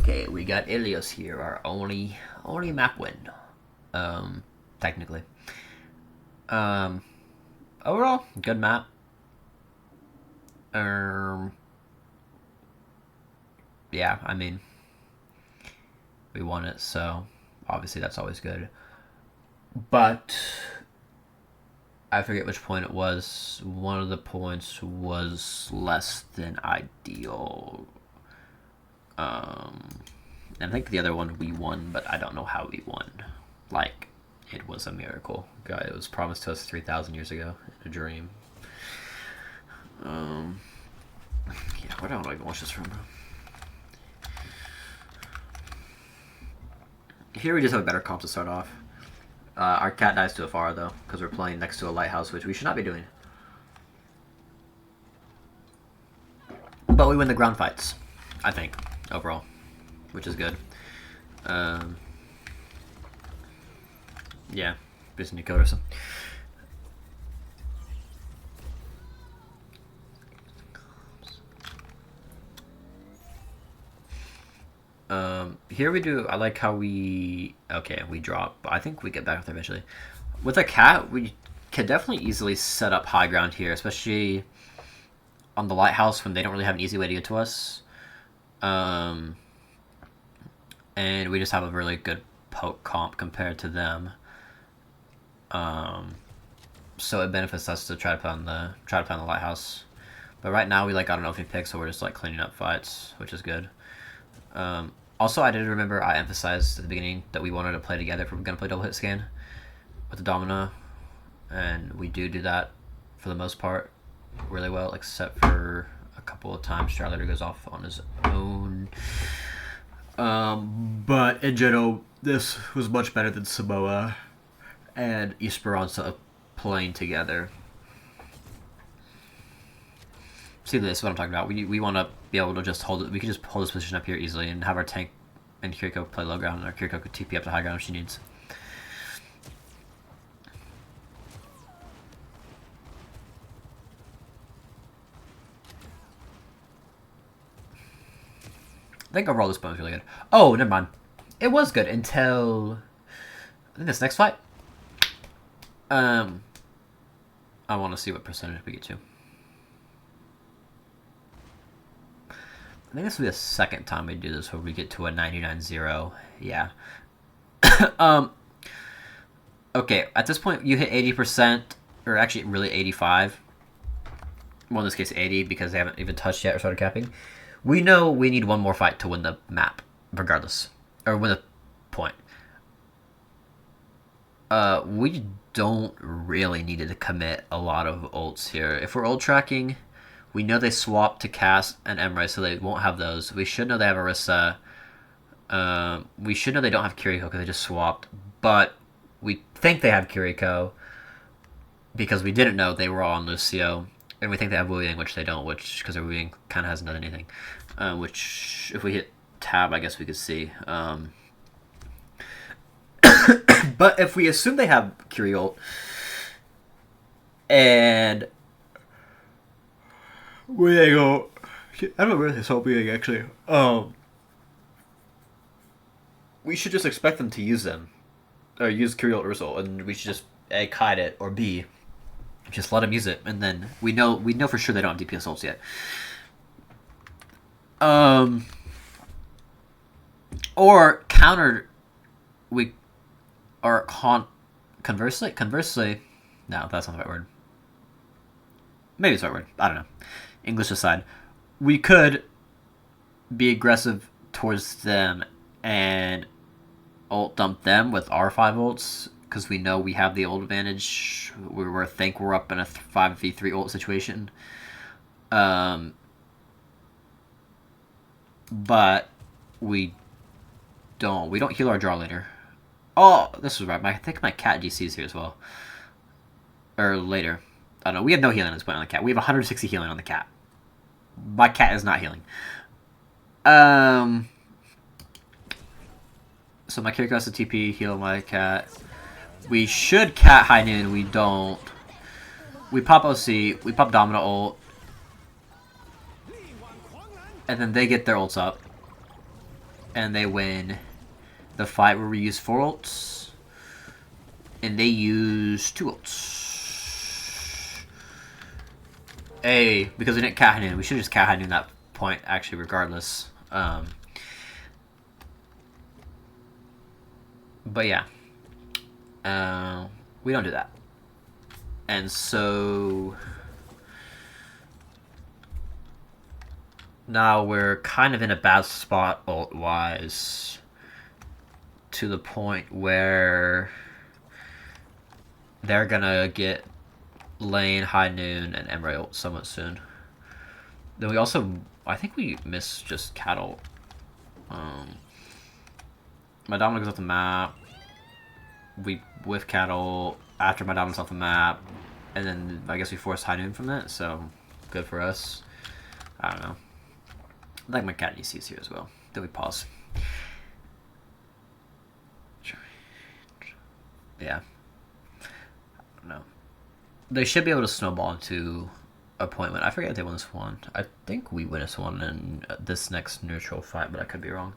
Okay, we got Illios here, our only map win. Technically. Um, Overall, good map. Yeah, I mean, we won it, so obviously that's always good. But I forget which point it was. One of the points was less than ideal. And I think the other one we won, but I don't know how we won. Like, it was a miracle. God, it was promised to us 3,000 years ago in a dream. Yeah, where do I even watch this from, bro? Here we just have a better comp to start off. Our cat dies to a far though, because we're playing next to a lighthouse, which we should not be doing. But we win the ground fights, I think, overall, which is good. Yeah, just need code or something. Here we do. I like how we. Okay, we drop. But I think we get back there eventually. With a cat, we can definitely easily set up high ground here, especially on the lighthouse when they don't really have an easy way to get to us. And we just have a really good poke comp compared to them. So it benefits us to try to play on the lighthouse. But right now we got an opening pick, so we're just cleaning up fights, which is good. Also, I did remember I emphasized at the beginning that we wanted to play together if we were going to play double hit scan with the Domina, and we do that for the most part really well, except for a couple of times Charlie goes off on his own. But in general, this was much better than Samoa and Esperanza playing together. See, this is what I'm talking about. We want to be able to just hold it. We can just hold this position up here easily and have our tank and Kiriko play low ground, and our Kiriko could TP up to high ground if she needs. I think overall this point was really good. Oh, never mind. It was good until I think this next fight. I want to see what percentage we get to. I think this will be the second time we do this where we get to a 99-0. Yeah. Okay, at this point you hit 80%, or actually really 85. Well, in this case 80 because they haven't even touched yet or started capping. We know we need one more fight to win the map, regardless. Or win the point. We don't really need to commit a lot of ults here. If we're ult tracking, we know they swapped to Cass and Emre, so they won't have those. We should know they have Orisa. We should know they don't have Kiriko because they just swapped. But we think they have Kiriko because we didn't know they were all on Lucio. And we think they have Wu Ying, which they don't, because their Wu Ying kind of hasn't done anything. Which, if we hit tab, I guess we could see. But if we assume they have Kyriol, and we go, I don't know where this whole being actually. We should just expect them to use them, or use Kyriol Ursel, and we should just A, kite it, or B, just let them use it, and then we know for sure they don't have DPS ults yet. Or counter, conversely, no, that's not the right word. Maybe it's the right word. I don't know. English aside, we could be aggressive towards them and ult dump them with our 5 ults because we know we have the ult advantage. We think we're up in a 5v3 ult situation. But we don't heal our draw later. Oh, this was right. I think my cat GC is here as well. Or later. I don't know. We have no healing at this point on the cat. We have 160 healing on the cat. My cat is not healing. So my Kiriko has to TP, heal my cat. We should cat high noon. We don't. We pop OC. We pop Domino ult. And then they get their ults up. and they win the fight where we use 4 ults, and they use 2 ults. Hey, because we didn't Kahanun. We should have just Kahanun that point, actually, regardless. But yeah. We don't do that. And so... now we're kind of in a bad spot ult-wise. To the point where... they're gonna get Lane, High Noon, and Emre ult somewhat soon. Then we also... I think we missed just Cattle. My Dominic goes off the map. We whiff Cattle after my Dominic's off the map. And then I guess we forced High Noon from that, so good for us. I don't know. I like my cat DCs here as well. Then we pause. Yeah. I don't know. They should be able to snowball into a point when I forget if they won this one. I think we win this one in this next neutral fight, but I could be wrong.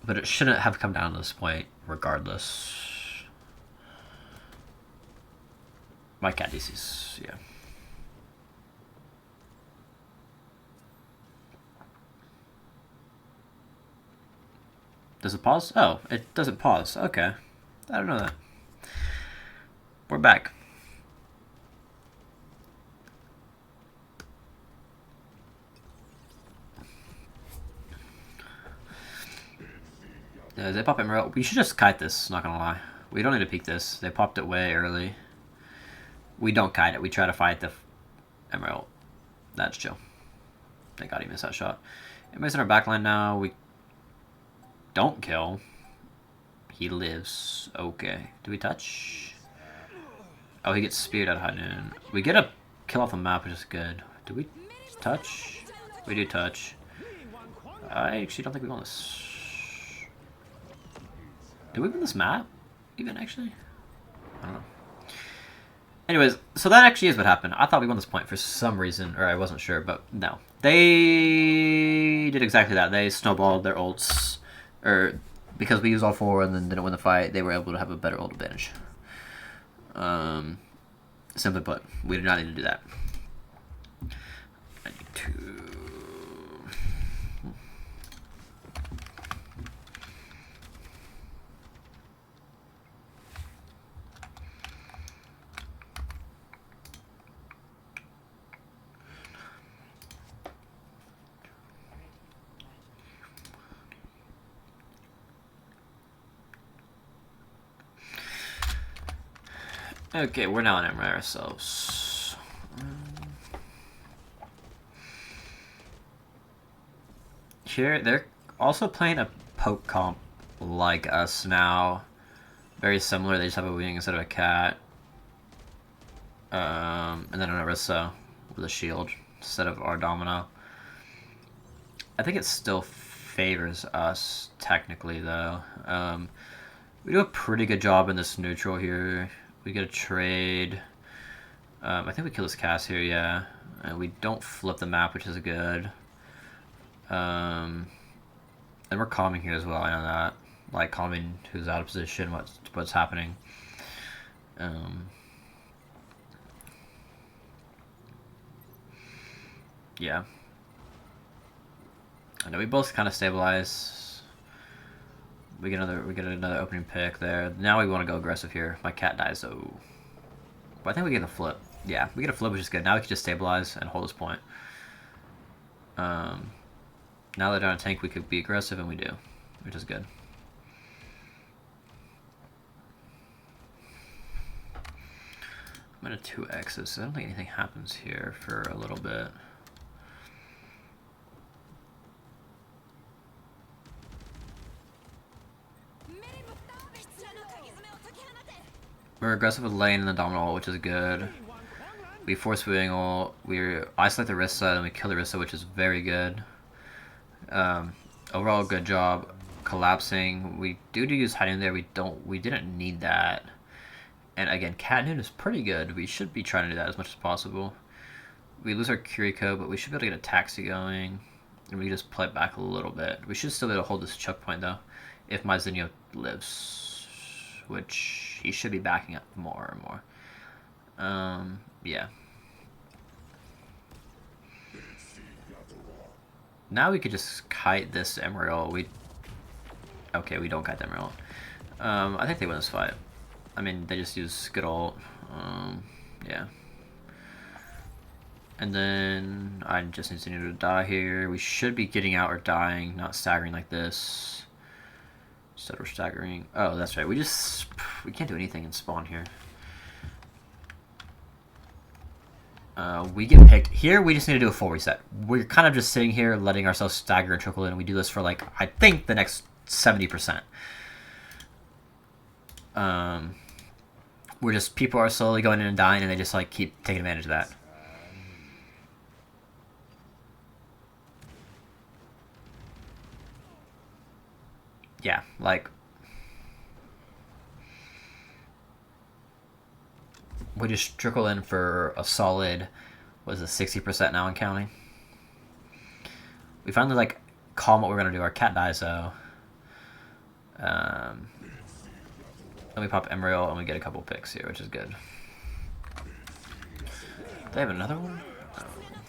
But it shouldn't have come down to this point regardless. My cat DCs, yeah. Does it pause? Oh, it doesn't pause. Okay. I don't know that. We're back. They pop Emerald. We should just kite this, not gonna lie. We don't need to peek this. They popped it way early. We don't kite it. We try to fight the Emerald. That's chill. Thank God he missed that shot. Everybody's in our backline now. We don't kill. He lives. Okay. Do we touch? Oh, he gets speared at High Noon. We get a kill off the map, which is good. Do we touch? We do touch. I actually don't think we won this. Did we win this map? Even, actually? I don't know. Anyways, so that actually is what happened. I thought we won this point for some reason, or I wasn't sure, but no. They did exactly that. They snowballed their ults, or because we used all 4 and then didn't win the fight, they were able to have a better ult advantage. Simply put, we do not need to do that. I need to... Okay, we're now in Emre ourselves. Here, they're also playing a poke comp like us now. Very similar, they just have a wing instead of a cat. And then an Orisa with a shield instead of our Domino. I think it still favors us, technically, though. We do a pretty good job in this neutral here. We get a trade. I think we kill this cast here, yeah. And we don't flip the map, which is good. And we're calming here as well, I know that. Like, calming who's out of position, what's happening. Yeah. I know we both kind of stabilize. We get another opening pick there. Now we want to go aggressive here. My cat dies, so... But I think we get a flip. Yeah, we get a flip, which is good. Now we can just stabilize and hold this point. Now that they're on a tank, we could be aggressive, and we do. Which is good. I'm gonna 2x this. I don't think anything happens here for a little bit. We're aggressive with lane and the Domino ult, which is good. We force wing ult. We isolate the Rissa and we kill the Rissa, which is very good. Overall, good job collapsing. We do use hiding there. We didn't need that. And again, Cat Noon is pretty good. We should be trying to do that as much as possible. We lose our Kiriko, but we should be able to get a taxi going. And we just play it back a little bit. We should still be able to hold this choke point though, if my Zinio lives, which he should be backing up more and more. Yeah. Now we could just kite this Emerald. Okay, we don't kite the Emerald. I think they win this fight. I mean, they just use good ult. Yeah. And then I just need to die here. We should be getting out or dying, not staggering like this. Instead we're staggering. Oh, that's right. We can't do anything in spawn here. We get picked. Here, we just need to do a full reset. We're kind of just sitting here, letting ourselves stagger and trickle in, and we do this for, like, I think the next 70%. People are slowly going in and dying, and they just, like, keep taking advantage of that. Yeah, like... we just trickle in for a solid, what is it, 60% now and counting. We finally, like, calm what we're going to do. Our cat dies, though. Then we pop Emerald, and we get a couple picks here, which is good. They have another one? Oh,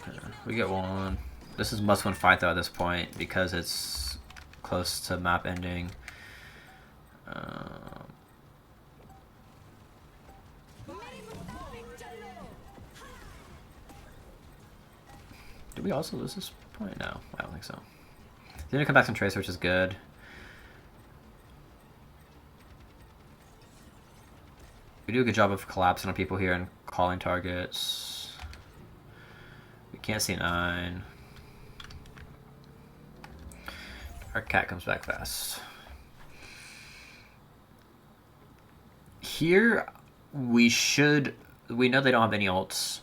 okay. We get one. This is must-win fight, though, at this point, because it's close to map ending. Did we also lose this point? No, I don't think so. They're gonna come back some Tracer, which is good. We do a good job of collapsing on people here and calling targets. We can't see 9. Our cat comes back fast. Here, we know they don't have any ults.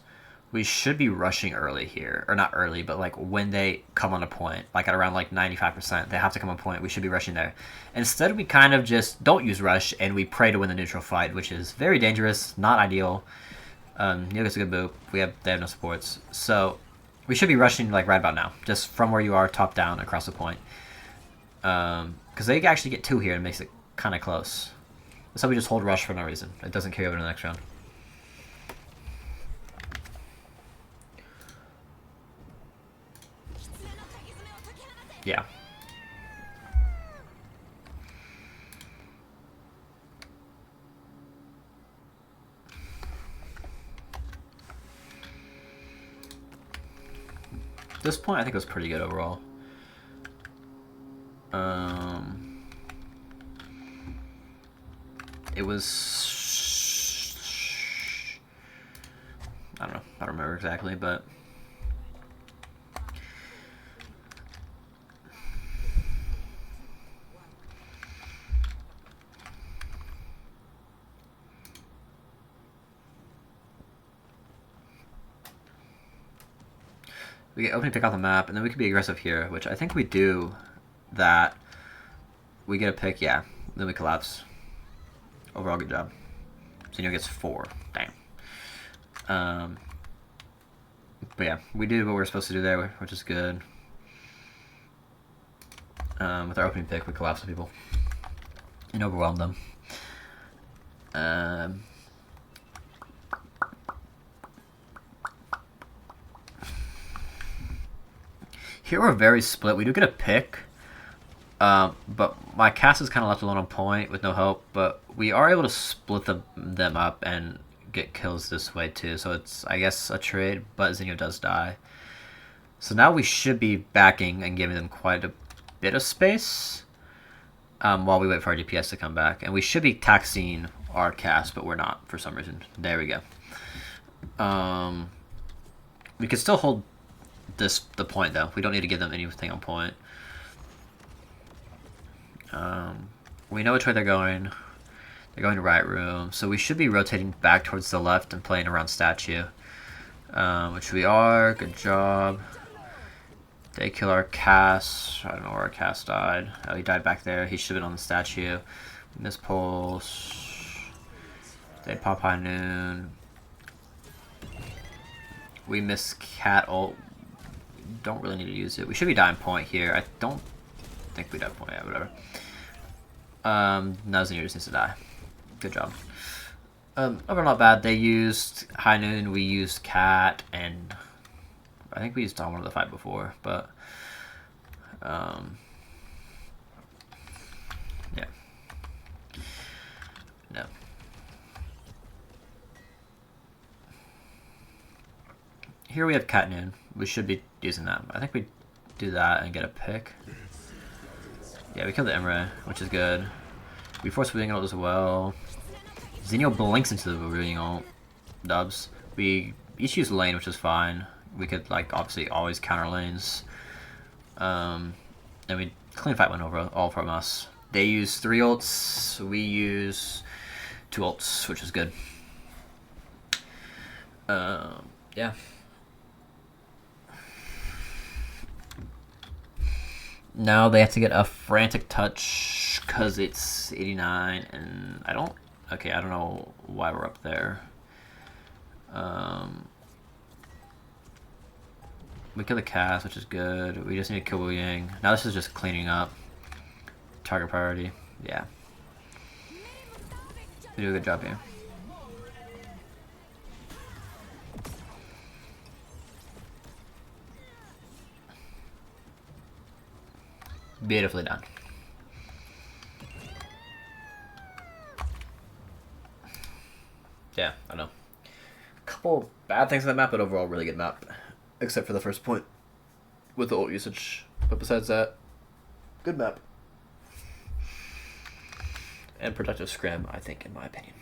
We should be rushing early here. Or not early, but like when they come on a point, like at around like 95%, they have to come on a point, we should be rushing there. Instead, we kind of just don't use rush, and we pray to win the neutral fight, which is very dangerous, not ideal. Neil gets a good boop. They have no supports. So, we should be rushing like right about now, just from where you are, top down, across the point. Because they actually get 2 here and makes it kind of close. So we just hold rush for no reason. It doesn't carry over to the next round. Yeah. This point, I think, was pretty good overall. It was... I don't know. I don't remember exactly, but... we get opening pick off the map, and then we can be aggressive here, which I think we do that. We get a pick, yeah. Then we collapse. Overall, good job. Zinio gets 4. Damn. But yeah, we did what we were supposed to do there, which is good. With our opening pick, we collapsed people and overwhelmed them. Here we're very split. We do get a pick, but my cast is kind of left alone on point with no help. But we are able to split them up and get kills this way too. So it's, I guess, a trade, but Zinio does die. So now we should be backing and giving them quite a bit of space while we wait for our DPS to come back. And we should be taxing our cast, but we're not for some reason. There we go. We could still hold the point though. We don't need to give them anything on point. We know which way they're going. They're going to right room, so we should be rotating back towards the left and playing around statue, which we are. Good job. They kill our cast. I don't know where our cast died. Oh, he died back there. He should have been on the statue. Miss pulse. They pop high noon. We miss cat ult. don't really need to use it. We should be dying point here. I don't think we die point. Yeah, whatever. Now Xenia just needs to die. Good job. Overall not bad. They used High Noon, we used Cat, and I think we used Dawn of the fight before, but yeah. No. Here we have Cat Noon. We should be using that. I think we do that and get a pick. Yeah, we killed the Emre, which is good. We force Wing ult as well. Xenio blinks into the Wing ult. Dubs. We each use lane, which is fine. We could, like, obviously always counter lanes. And we clean fight went over all from us. They use 3 ults. We use 2 ults, which is good. Yeah. Now they have to get a frantic touch because it's 89, and I don't know why we're up there. We kill the cast, which is good. We just need to kill Wu Yang. Now this is just cleaning up. Target priority. Yeah. We do a good job here. Beautifully done. Yeah, I know. Couple bad things on the map, but overall really good map. Except for the first point with the ult usage. But besides that, good map. And productive scrim, I think, in my opinion.